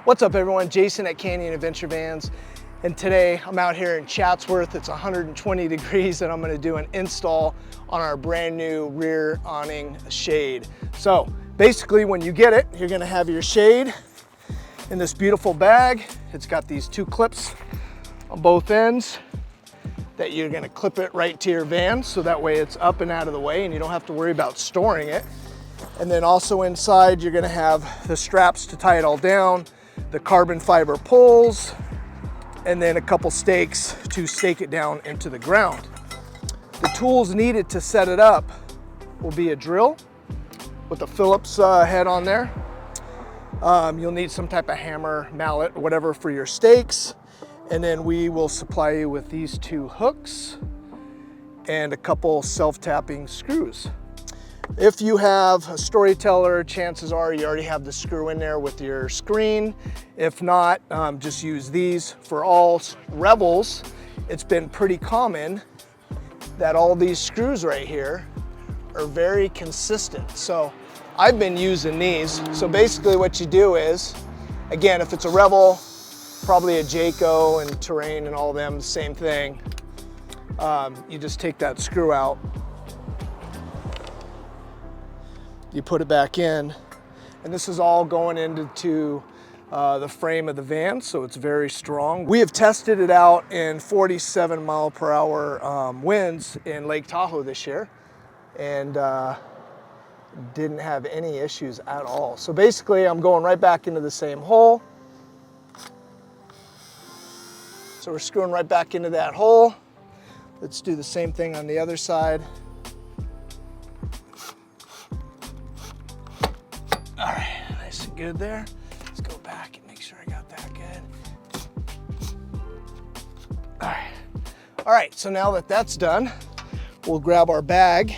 What's up everyone, Jason at Canyon Adventure Vans, and today I'm out here in Chatsworth. It's 120 degrees and I'm going to do an install on our brand new rear awning shade. So basically when you get it, you're going to have your shade in this beautiful bag. It's got these two clips on both ends that you're going to clip it right to your van, so that way it's up and out of the way and you don't have to worry about storing it. And then also inside you're going to have the straps to tie it all down, the carbon fiber poles, and then a couple stakes to stake it down into the ground. The tools needed to set it up will be a drill with a Phillips head on there. You'll need some type of hammer, mallet, or whatever for your stakes. And then we will supply you with these two hooks and a couple self-tapping screws. If you have a Storyteller, chances are you already have the screw in there with your screen. If not, just use these. For all Rebels, it's been pretty common that all these screws right here are very consistent. So I've been using these. So basically what you do is, again, if it's a Rebel, probably a Jayco and Terrain and all of them, the same thing. You just take that screw out, you put it back in, and this is all going into the frame of the van, so it's very strong. We have tested it out in 47 mile per hour winds in Lake Tahoe this year, and didn't have any issues at all. So basically I'm going right back into the same hole. So we're screwing right back into that hole. Let's do the same thing on the other side. All right, nice and good there. Let's go back and make sure I got that good. All right, so now that that's done, we'll grab our bag.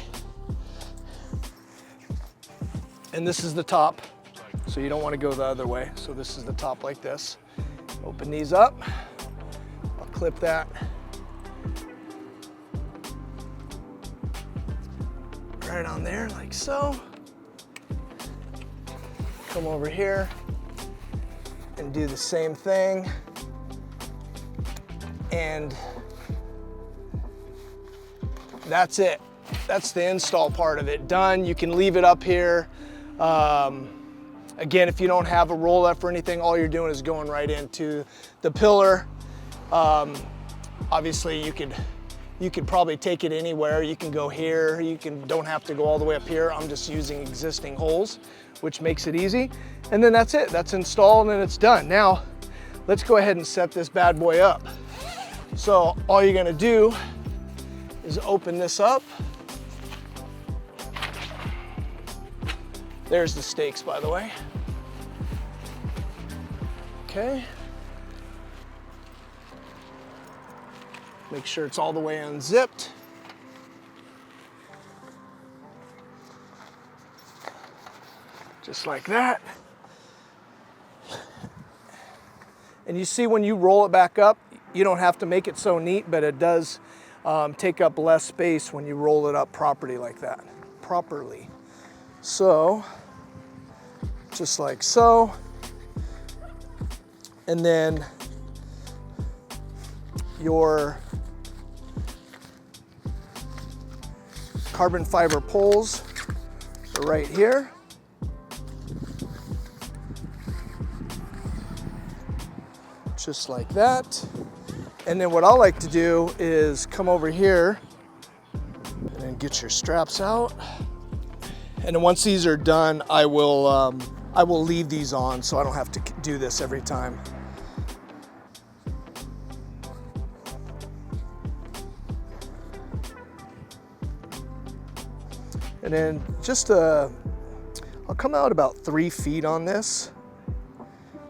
And this is the top, so you don't want to go the other way. So this is the top like this. Open these up. I'll clip that right on there like so. Come over here and do the same thing. And that's it. That's the install part of it done. You can leave it up here. Again, if you don't have a roll-up or anything, all you're doing is going right into the pillar. Obviously you could probably take it anywhere. You can go here, don't have to go all the way up here. I'm just using existing holes, which makes it easy. And then that's it, that's installed and it's done. Now, let's go ahead and set this bad boy up. So all you're gonna do is open this up. There's the stakes, by the way. Okay. Make sure it's all the way unzipped. Just like that. And you see when you roll it back up, you don't have to make it so neat, but it does take up less space when you roll it up properly like that. So, just like so. And then your carbon fiber poles are right here. Just like that. And then what I like to do is come over here and then get your straps out. And then once these are done, I will leave these on so I don't have to do this every time. And then I'll come out about 3 feet on this.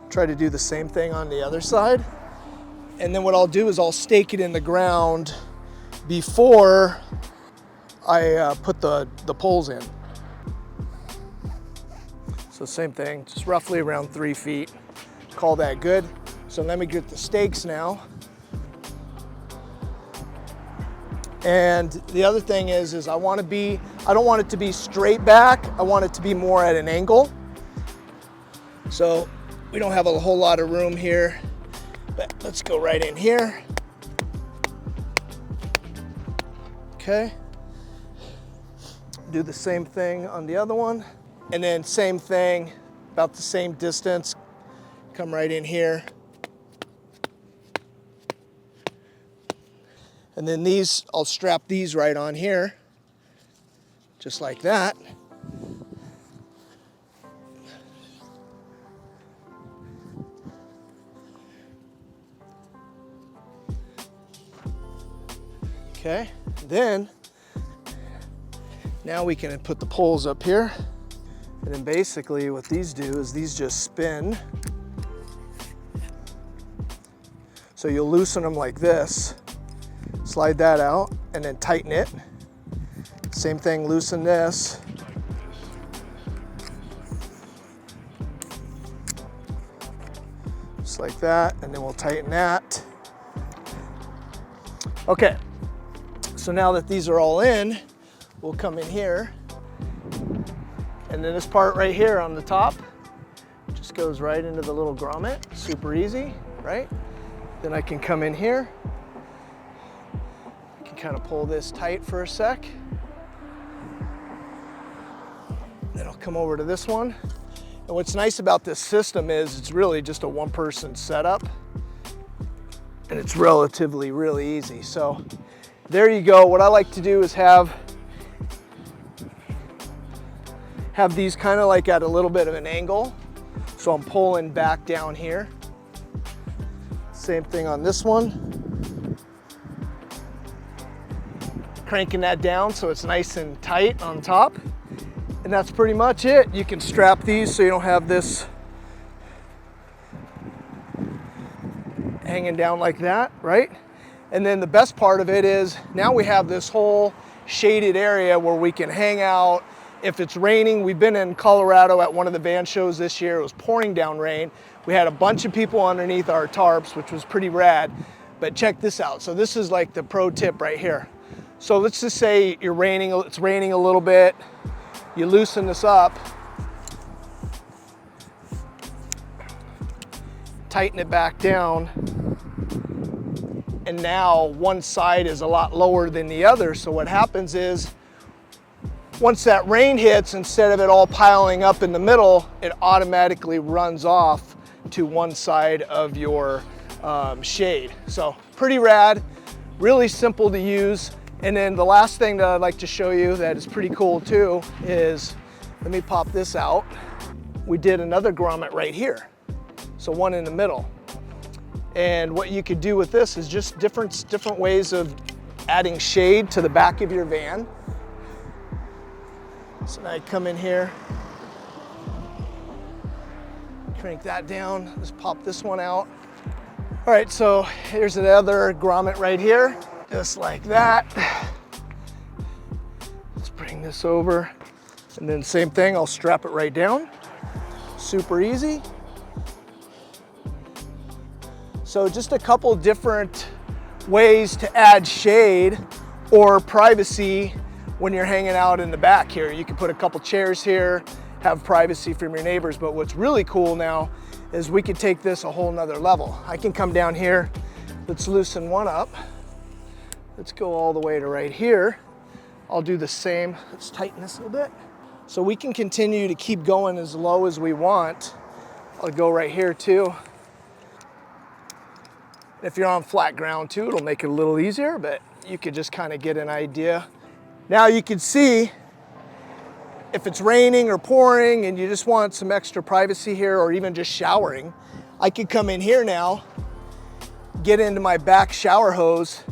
Try to do the same thing on the other side. And then what I'll do is I'll stake it in the ground before I put the poles in. So same thing, just roughly around 3 feet. Call that good. So let me get the stakes now. And the other thing is I don't want it to be straight back. I want it to be more at an angle. So We don't have a whole lot of room here, but let's go right in here. Okay. Do the same thing on the other one. And then same thing, about the same distance. Come right in here. And then these, I'll strap these right on here, just like that. Okay, then now we can put the poles up here. And then basically what these do is these just spin. So you'll loosen them like this, slide that out, and then tighten it. Same thing, loosen this. Just like that, and then we'll tighten that. Okay, so now that these are all in, we'll come in here. And then this part right here on the top just goes right into the little grommet, super easy, right? Then I can come in here, I can kind of pull this tight for a sec. Then I'll come over to this one. And what's nice about this system is it's really just a one-person setup, and it's relatively really easy. So there you go. What I like to do is have these kind of like at a little bit of an angle. So I'm pulling back down here. Same thing on this one. Cranking that down so it's nice and tight on top. And that's pretty much it. You can strap these so you don't have this hanging down like that, right? And then the best part of it is now we have this whole shaded area where we can hang out. If it's raining, we've been in Colorado at one of the van shows this year. It was pouring down rain. We had a bunch of people underneath our tarps, which was pretty rad. But check this out. So this is like the pro tip right here. So let's just say it's raining a little bit. You loosen this up, tighten it back down, and now one side is a lot lower than the other. So what happens is, once that rain hits, instead of it all piling up in the middle, it automatically runs off to one side of your shade. So pretty rad, really simple to use. And then the last thing that I'd like to show you that is pretty cool too is, let me pop this out. We did another grommet right here. So one in the middle. And what you could do with this is just different ways of adding shade to the back of your van. So now I come in here, crank that down, just pop this one out. All right, so here's another grommet right here, just like that. Let's bring this over, and then same thing, I'll strap it right down. Super easy. So just a couple different ways to add shade or privacy when you're hanging out in the back here. You can put a couple chairs here, have privacy from your neighbors, but what's really cool now is we can take this a whole nother level. I can come down here, let's loosen one up. Let's go all the way to right here. I'll do the same, let's tighten this a little bit. So we can continue to keep going as low as we want. I'll go right here too. If you're on flat ground too, it'll make it a little easier, but you could just kind of get an idea. Now you can see if it's raining or pouring and you just want some extra privacy here, or even just showering, I could come in here now, get into my back shower hose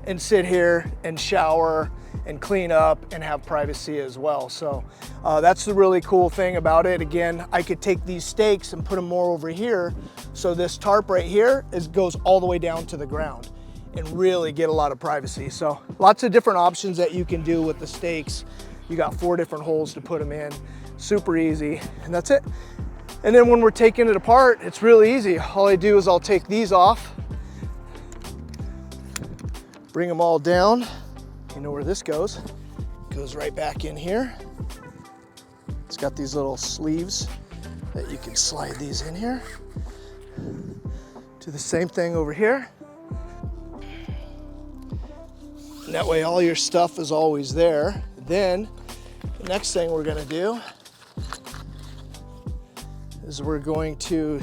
and sit here and shower and clean up and have privacy as well. So that's the really cool thing about it. Again, I could take these stakes and put them more over here. So this tarp right here goes all the way down to the ground and really get a lot of privacy. So lots of different options that you can do with the stakes. You got 4 different holes to put them in, super easy, and that's it. And then when we're taking it apart, it's really easy. All I do is I'll take these off, bring them all down. You know where this goes. It goes right back in here. It's got these little sleeves that you can slide these in here. Do the same thing over here. And that way all your stuff is always there. Then the next thing we're gonna do is we're going to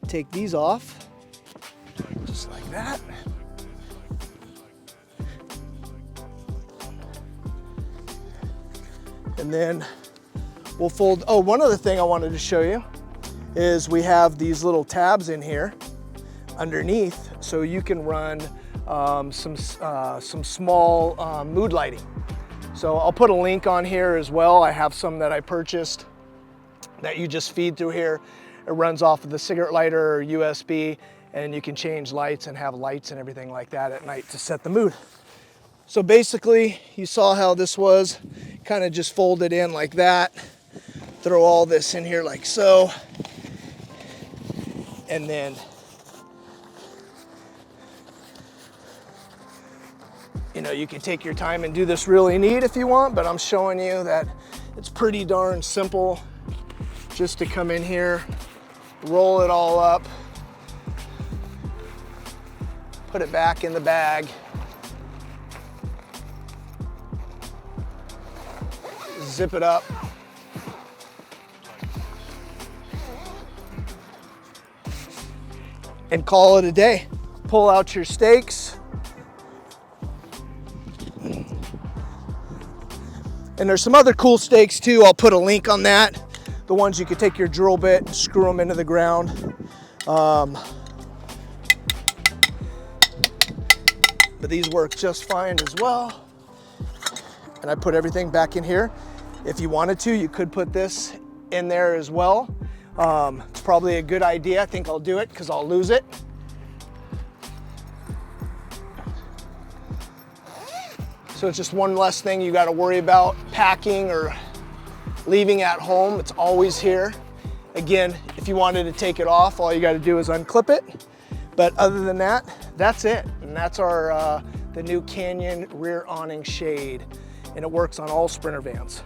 take these off, just like that. And then we'll fold, oh, one other thing I wanted to show you is we have these little tabs in here underneath, so you can run some small mood lighting. So I'll put a link on here as well. I have some that I purchased that you just feed through here. It runs off of the cigarette lighter or USB, and you can change lights and have lights and everything like that at night to set the mood. So basically, you saw how this was, kind of just fold it in like that, throw all this in here like so, and then you know, you can take your time and do this really neat if you want, but I'm showing you that it's pretty darn simple just to come in here, roll it all up, put it back in the bag, zip it up, and call it a day. Pull out your stakes. And there's some other cool stakes too. I'll put a link on that. The ones you could take your drill bit and screw them into the ground. But these work just fine as well. And I put everything back in here. If you wanted to, you could put this in there as well. It's probably a good idea. I think I'll do it because I'll lose it. So it's just one less thing you got to worry about packing or leaving at home. It's always here. Again, if you wanted to take it off, all you got to do is unclip it. But other than that, that's it. And that's our the new Canyon Rear Awning Shade. And it works on all Sprinter vans.